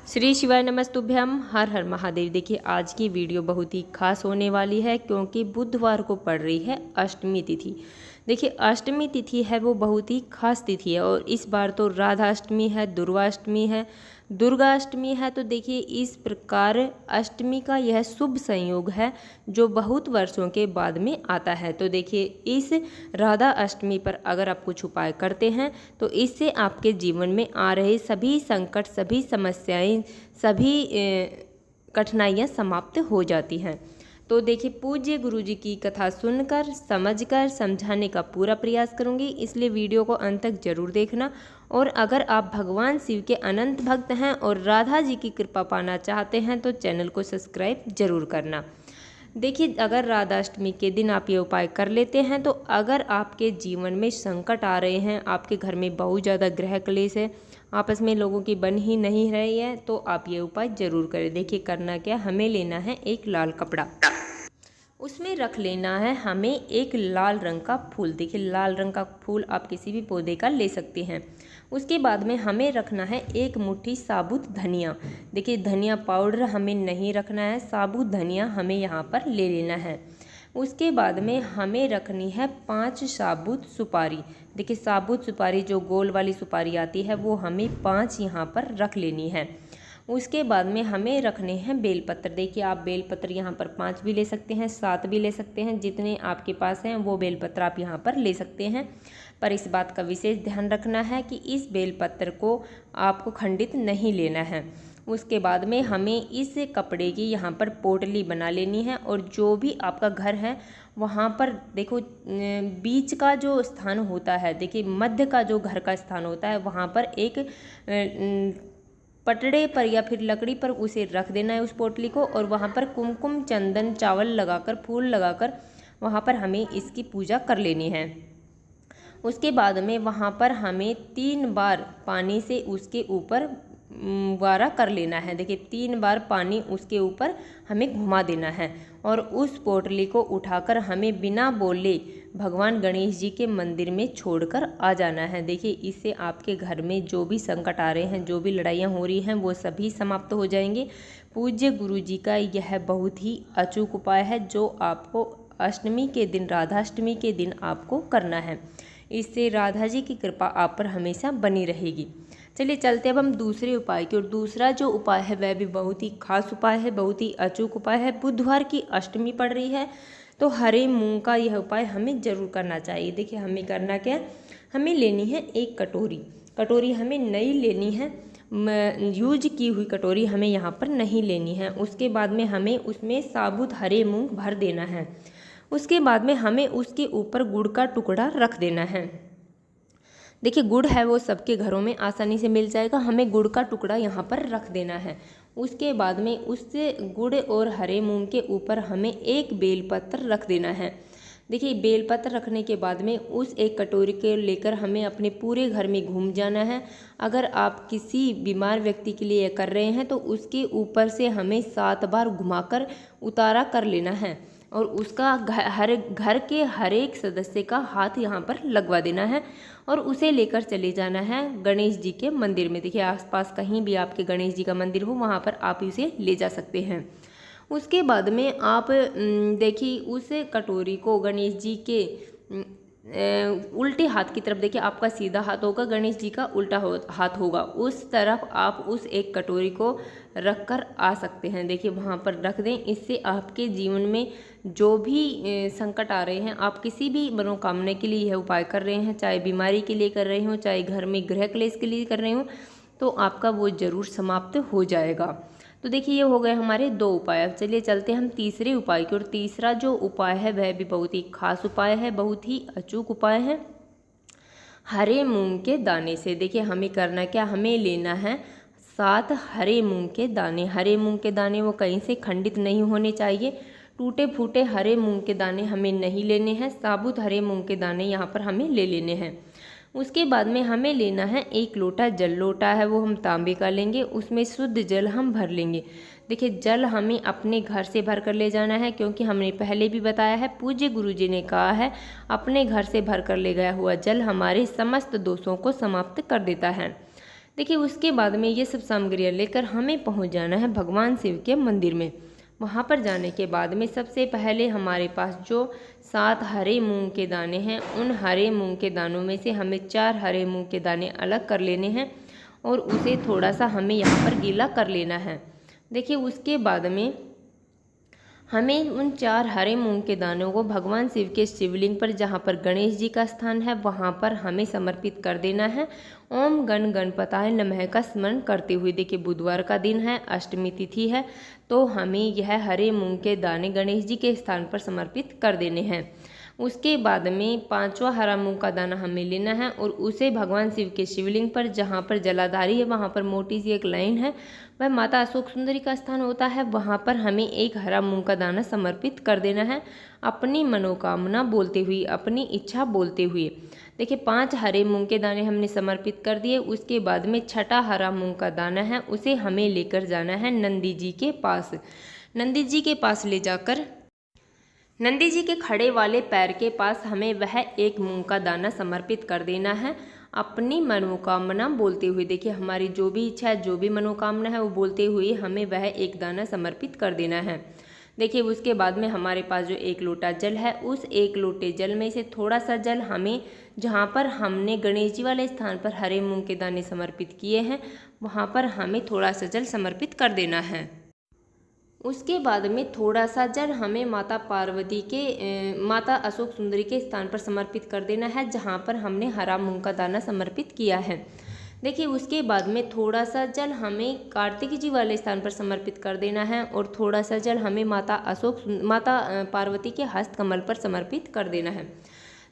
श्री शिवाय नमस्तुभ्यम। हर हर महादेव। देखिए आज की वीडियो बहुत ही खास होने वाली है क्योंकि बुधवार को पड़ रही है अष्टमी तिथि। देखिए अष्टमी तिथि है वो बहुत ही खास तिथि है और इस बार तो राधा अष्टमी है, दुर्गाष्टमी है, दुर्गा अष्टमी है। तो देखिए इस प्रकार अष्टमी का यह शुभ संयोग है जो बहुत वर्षों के बाद में आता है। तो देखिए इस राधा अष्टमी पर अगर आप कुछ उपाय करते हैं तो इससे आपके जीवन में आ रहे सभी संकट, सभी समस्याएं, सभी कठिनाइयां समाप्त हो जाती हैं। तो देखिए पूज्य गुरु जी की कथा सुनकर, समझकर, समझाने का पूरा प्रयास करूंगी, इसलिए वीडियो को अंत तक जरूर देखना। और अगर आप भगवान शिव के अनंत भक्त हैं और राधा जी की कृपा पाना चाहते हैं तो चैनल को सब्सक्राइब जरूर करना। देखिए अगर राधाष्टमी के दिन आप ये उपाय कर लेते हैं तो अगर आपके जीवन में संकट आ रहे हैं, आपके घर में बहुत ज़्यादा गृह क्लेश है, आपस में लोगों की बन ही नहीं रही है, तो आप ये उपाय जरूर करें। देखिए करना क्या, हमें लेना है एक लाल कपड़ा, उसमें रख लेना है हमें एक लाल रंग का फूल। देखिए लाल रंग का फूल आप किसी भी पौधे का ले सकते हैं। उसके बाद में हमें रखना है एक मुट्ठी साबुत धनिया। देखिए धनिया पाउडर हमें नहीं रखना है, साबुत धनिया हमें यहाँ पर ले लेना है। उसके बाद में हमें रखनी है 5 साबुत सुपारी। देखिए साबुत सुपारी जो गोल वाली सुपारी आती है वो हमें 5 यहाँ पर रख लेनी है। उसके बाद में हमें रखने हैं बेलपत्र। देखिए आप बेलपत्र यहाँ पर 5 भी ले सकते हैं, 7 भी ले सकते हैं, जितने आपके पास हैं वो बेलपत्र आप यहाँ पर ले सकते हैं। पर इस बात का विशेष ध्यान रखना है कि इस बेलपत्र को आपको खंडित नहीं लेना है। उसके बाद में हमें इस कपड़े की यहाँ पर पोटली बना लेनी है और जो भी आपका घर है वहाँ पर देखो बीच का जो स्थान होता है, देखिए मध्य का जो घर का स्थान होता है वहाँ पर एक पटड़े पर या फिर लकड़ी पर उसे रख देना है उस पोटली को, और वहाँ पर कुमकुम, चंदन, चावल लगाकर, फूल लगाकर वहाँ पर हमें इसकी पूजा कर लेनी है। उसके बाद में वहाँ पर हमें 3 बार पानी से उसके ऊपर वारा कर लेना है। देखिए 3 बार पानी उसके ऊपर हमें घुमा देना है और उस पोटली को उठाकर हमें बिना बोले भगवान गणेश जी के मंदिर में छोड़कर आ जाना है। देखिए इससे आपके घर में जो भी संकट आ रहे हैं, जो भी लड़ाइयाँ हो रही हैं वो सभी समाप्त हो जाएंगे। पूज्य गुरु जी का यह बहुत ही अचूक उपाय है जो आपको अष्टमी के दिन, राधाष्टमी के दिन आपको करना है। इससे राधा जी की कृपा आप पर हमेशा बनी रहेगी। चलिए चलते अब हम दूसरे उपाय की, और दूसरा जो उपाय है वह भी बहुत ही खास उपाय है, बहुत ही अचूक उपाय है। बुधवार की अष्टमी पड़ रही है तो हरे मूंग का यह उपाय हमें जरूर करना चाहिए। देखिए हमें करना क्या, हमें लेनी है एक कटोरी। कटोरी हमें नई लेनी है, यूज की हुई कटोरी हमें यहाँ पर नहीं लेनी है। उसके बाद में हमें उसमें साबुत हरे मूंग भर देना है। उसके बाद में हमें उसके ऊपर गुड़ का टुकड़ा रख देना है। देखिए गुड़ है वो सबके घरों में आसानी से मिल जाएगा, हमें गुड़ का टुकड़ा यहाँ पर रख देना है। उसके बाद में उससे गुड़ और हरे मूंग के ऊपर हमें एक बेलपत्र रख देना है। देखिए बेलपत्र रखने के बाद में उस एक कटोरी के लेकर हमें अपने पूरे घर में घूम जाना है। अगर आप किसी बीमार व्यक्ति के लिए कर रहे हैं तो उसके ऊपर से हमें 7 बार घुमाकर उतारा कर लेना है और उसका घर के हर एक सदस्य का हाथ यहाँ पर लगवा देना है और उसे लेकर चले जाना है गणेश जी के मंदिर में। देखिए आसपास कहीं भी आपके गणेश जी का मंदिर हो वहाँ पर आप इसे ले जा सकते हैं। उसके बाद में आप देखिए उस कटोरी को गणेश जी के उल्टे हाथ की तरफ, देखिए आपका सीधा हाथ होगा, गणेश जी का उल्टा हाथ होगा, उस तरफ आप उस एक कटोरी को रख कर आ सकते हैं। देखिए वहाँ पर रख दें, इससे आपके जीवन में जो भी संकट आ रहे हैं, आप किसी भी मनोकामना के लिए यह उपाय कर रहे हैं, चाहे बीमारी के लिए कर रहे हो, चाहे घर में गृह क्लेश के लिए कर रहे हो, तो आपका वो जरूर समाप्त हो जाएगा। तो देखिए ये हो गए हमारे 2 उपाय। अब चलिए चलते हैं हम तीसरे उपाय की, और तीसरा जो उपाय है वह भी बहुत ही खास उपाय है, बहुत ही अचूक उपाय है हरे मूंग के दाने से। देखिए हमें करना क्या, हमें लेना है 7 हरे मूंग के दाने। हरे मूंग के दाने वो कहीं से खंडित नहीं होने चाहिए, टूटे फूटे हरे मूंग के दाने हमें नहीं लेने हैं, साबुत हरे मूंग के दाने यहाँ पर हमें ले लेने हैं। उसके बाद में हमें लेना है 1 लोटा जल। लोटा है वो हम तांबे का लेंगे, उसमें शुद्ध जल हम भर लेंगे। देखिए जल हमें अपने घर से भर कर ले जाना है, क्योंकि हमने पहले भी बताया है, पूज्य गुरु जी ने कहा है अपने घर से भर कर ले गया हुआ जल हमारे समस्त दोषों को समाप्त कर देता है। देखिए उसके बाद में ये सब सामग्रियाँ लेकर हमें पहुंच जाना है भगवान शिव के मंदिर में। वहाँ पर जाने के बाद में सबसे पहले हमारे पास जो 7 हरे मूंग के दाने हैं, उन हरे मूंग के दानों में से हमें 4 हरे मूंग के दाने अलग कर लेने हैं और उसे थोड़ा सा हमें यहाँ पर गीला कर लेना है। देखिए उसके बाद में हमें उन 4 हरे मूंग के दानों को भगवान शिव के शिवलिंग पर, जहाँ पर गणेश जी का स्थान है, वहाँ पर हमें समर्पित कर देना है। ओम गण गणपताय नमः का स्मरण करते हुए। देखिए बुधवार का दिन है, अष्टमी तिथि है, तो हमें यह हरे मूंग के दाने गणेश जी के स्थान पर समर्पित कर देने हैं। उसके बाद में 5वां हरा मूंग का दाना हमें लेना है और उसे भगवान शिव के शिवलिंग पर, जहाँ पर जलाधारी है, वहाँ पर मोटी सी एक लाइन है, वह माता अशोक सुंदरी का स्थान होता है, वहाँ पर हमें एक हरा मूंग का दाना समर्पित कर देना है, अपनी मनोकामना बोलते हुए, अपनी इच्छा बोलते हुए। देखिए 5 हरे मूंग के दाने हमने समर्पित कर दिए। उसके बाद में 6ठा हरा मूंग का दाना है, उसे हमें लेकर जाना है नंदी जी के पास। नंदी जी के पास ले जाकर नंदी जी के खड़े वाले पैर के पास हमें वह एक मूंग का दाना समर्पित कर देना है, अपनी मनोकामना बोलते हुए। देखिए हमारी जो भी इच्छा है, जो भी मनोकामना है, वो बोलते हुए हमें वह एक दाना समर्पित कर देना है। देखिए उसके बाद में हमारे पास जो 1 लोटा जल है, उस 1 लोटे जल में से थोड़ा सा जल हमें, जहाँ पर हमने गणेश जी वाले स्थान पर हरे मूंग के दाने समर्पित किए हैं, वहाँ पर हमें थोड़ा सा जल समर्पित कर देना है। उसके बाद में थोड़ा सा जल हमें माता पार्वती के माता अशोक सुंदरी के स्थान पर समर्पित कर देना है, जहाँ पर हमने हरा मूंग का दाना समर्पित किया है। देखिए उसके बाद में थोड़ा सा जल हमें कार्तिक जी वाले स्थान पर समर्पित कर देना है और थोड़ा सा जल हमें माता पार्वती के हस्त कमल पर समर्पित कर देना है।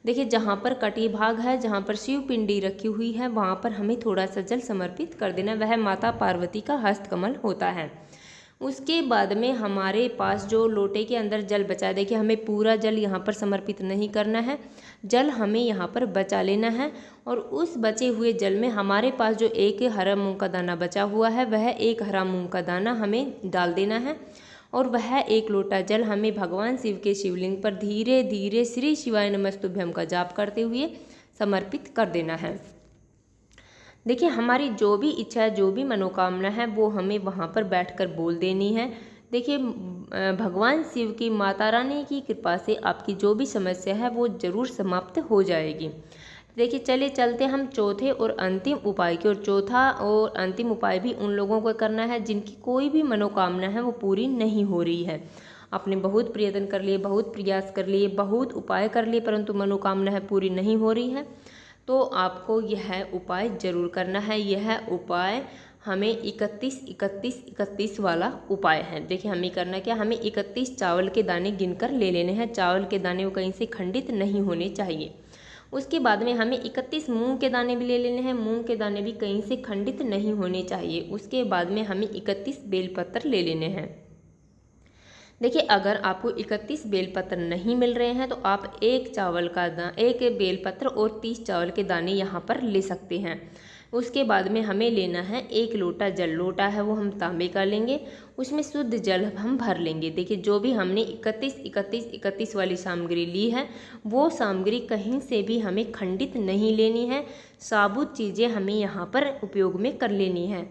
देखिए जहाँ पर कटी भाग है, जहाँ पर शिव पिंडी रखी हुई है, वहाँ पर हमें थोड़ा सा जल समर्पित कर देना, वह माता पार्वती का हस्त कमल होता है। उसके बाद में हमारे पास जो लोटे के अंदर जल बचा है, देखिए हमें पूरा जल यहाँ पर समर्पित नहीं करना है, जल हमें यहाँ पर बचा लेना है और उस बचे हुए जल में हमारे पास जो 1 हरा मूंग का दाना बचा हुआ है, वह 1 हरा मूंग का दाना हमें डाल देना है और वह 1 लोटा जल हमें भगवान शिव के शिवलिंग पर धीरे धीरे श्री शिवाय नमस्तुभ्यम का जाप करते हुए समर्पित कर देना है। देखिए हमारी जो भी इच्छा है, जो भी मनोकामना है, वो हमें वहाँ पर बैठकर बोल देनी है। देखिए भगवान शिव की, माता रानी की कृपा से आपकी जो भी समस्या है वो ज़रूर समाप्त हो जाएगी। देखिए चले चलते हम चौथे और अंतिम उपाय की। और चौथा और अंतिम उपाय भी उन लोगों को करना है जिनकी कोई भी मनोकामना है वो पूरी नहीं हो रही है। आपने बहुत प्रयत्न कर लिए, बहुत प्रयास कर लिए, बहुत उपाय कर लिए, परंतु मनोकामना है पूरी नहीं हो रही है, तो आपको यह उपाय जरूर करना है। यह उपाय हमें 31 वाला उपाय है। देखिए हमें करना क्या, हमें 31 चावल के दाने गिनकर ले लेने हैं। चावल के दाने वो कहीं से खंडित नहीं होने चाहिए। उसके बाद में हमें 31 मूंग के दाने भी ले लेने हैं। मूंग के दाने भी कहीं से खंडित नहीं होने चाहिए। उसके बाद में हमें 31 बेलपत्र ले लेने हैं। देखिए अगर आपको 31 बेलपत्र नहीं मिल रहे हैं तो आप एक बेलपत्र और 30 चावल के दाने यहाँ पर ले सकते हैं। उसके बाद में हमें लेना है 1 लोटा जल। लोटा है वो हम तांबे का लेंगे, उसमें शुद्ध जल हम भर लेंगे। देखिए जो भी हमने 31 वाली सामग्री ली है, वो सामग्री कहीं से भी हमें खंडित नहीं लेनी है। साबुत चीज़ें हमें यहाँ पर उपयोग में कर लेनी है।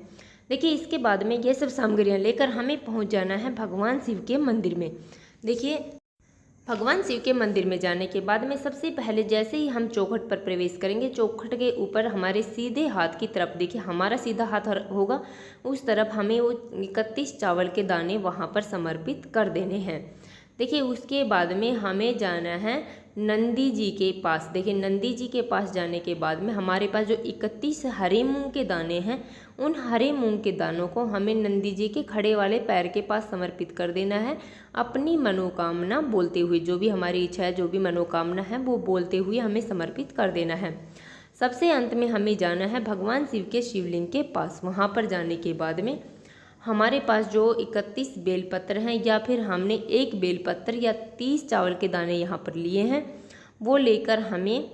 देखिए इसके बाद में ये सब सामग्रियाँ लेकर हमें पहुँच जाना है भगवान शिव के मंदिर में। देखिए भगवान शिव के मंदिर में जाने के बाद में सबसे पहले जैसे ही हम चौखट पर प्रवेश करेंगे, चौखट के ऊपर हमारे सीधे हाथ की तरफ, देखिए हमारा सीधा हाथ होगा, उस तरफ हमें वो 31 चावल के दाने वहाँ पर समर्पित कर देने हैं। देखिए उसके बाद में हमें जाना है नंदी जी के पास। देखिए नंदी जी के पास जाने के बाद में हमारे पास जो 31 हरे मूंग के दाने हैं, उन हरे मूंग के दानों को हमें नंदी जी के खड़े वाले पैर के पास समर्पित कर देना है, अपनी मनोकामना बोलते हुए। जो भी हमारी इच्छा है, जो भी मनोकामना है, वो बोलते हुए हमें समर्पित कर देना है। सबसे अंत में हमें जाना है भगवान शिव के शिवलिंग के पास। वहाँ पर जाने के बाद में हमारे पास जो 31 बेलपत्र हैं, या फिर हमने 1 बेलपत्र या 30 चावल के दाने यहाँ पर लिए हैं, वो लेकर हमें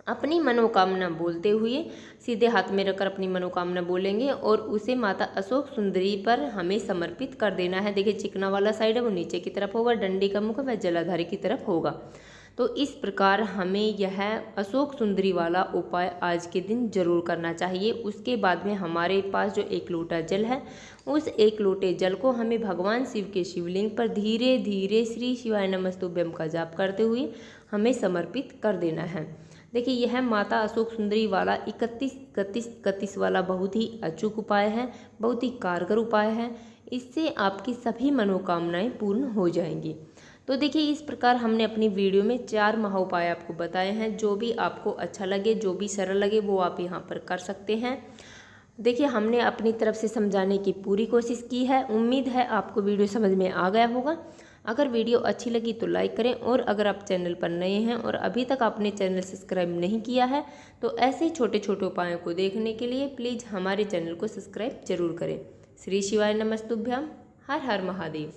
अपनी मनोकामना बोलते हुए सीधे हाथ में रखकर अपनी मनोकामना बोलेंगे और उसे माता अशोक सुंदरी पर हमें समर्पित कर देना है। देखिए चिकना वाला साइड है वो नीचे की तरफ होगा, डंडी का मुख वह जलाधारी की तरफ होगा। तो इस प्रकार हमें यह अशोक सुंदरी वाला उपाय आज के दिन जरूर करना चाहिए। उसके बाद में हमारे पास जो 1 लोटा जल है, उस 1 लोटे जल को हमें भगवान शिव के शिवलिंग पर धीरे धीरे श्री शिवाय नमस्तुभ्यम का जाप करते हुए हमें समर्पित कर देना है। देखिए, यह माता अशोक सुंदरी वाला 31 वाला बहुत ही अचूक उपाय है, बहुत ही कारगर उपाय है। इससे आपकी सभी मनोकामनाएं पूर्ण हो जाएंगी। तो देखिए, इस प्रकार हमने अपनी वीडियो में 4 महा उपाय आपको बताए हैं। जो भी आपको अच्छा लगे, जो भी सरल लगे, वो आप यहाँ पर कर सकते हैं। देखिए, हमने अपनी तरफ से समझाने की पूरी कोशिश की है। उम्मीद है आपको वीडियो समझ में आ गया होगा। अगर वीडियो अच्छी लगी तो लाइक करें, और अगर आप चैनल पर नए हैं और अभी तक आपने चैनल सब्सक्राइब नहीं किया है तो ऐसे छोटे छोटे उपायों को देखने के लिए प्लीज़ हमारे चैनल को सब्सक्राइब जरूर करें। श्री शिवाय नमस्तुभ्यम। हर हर महादेव।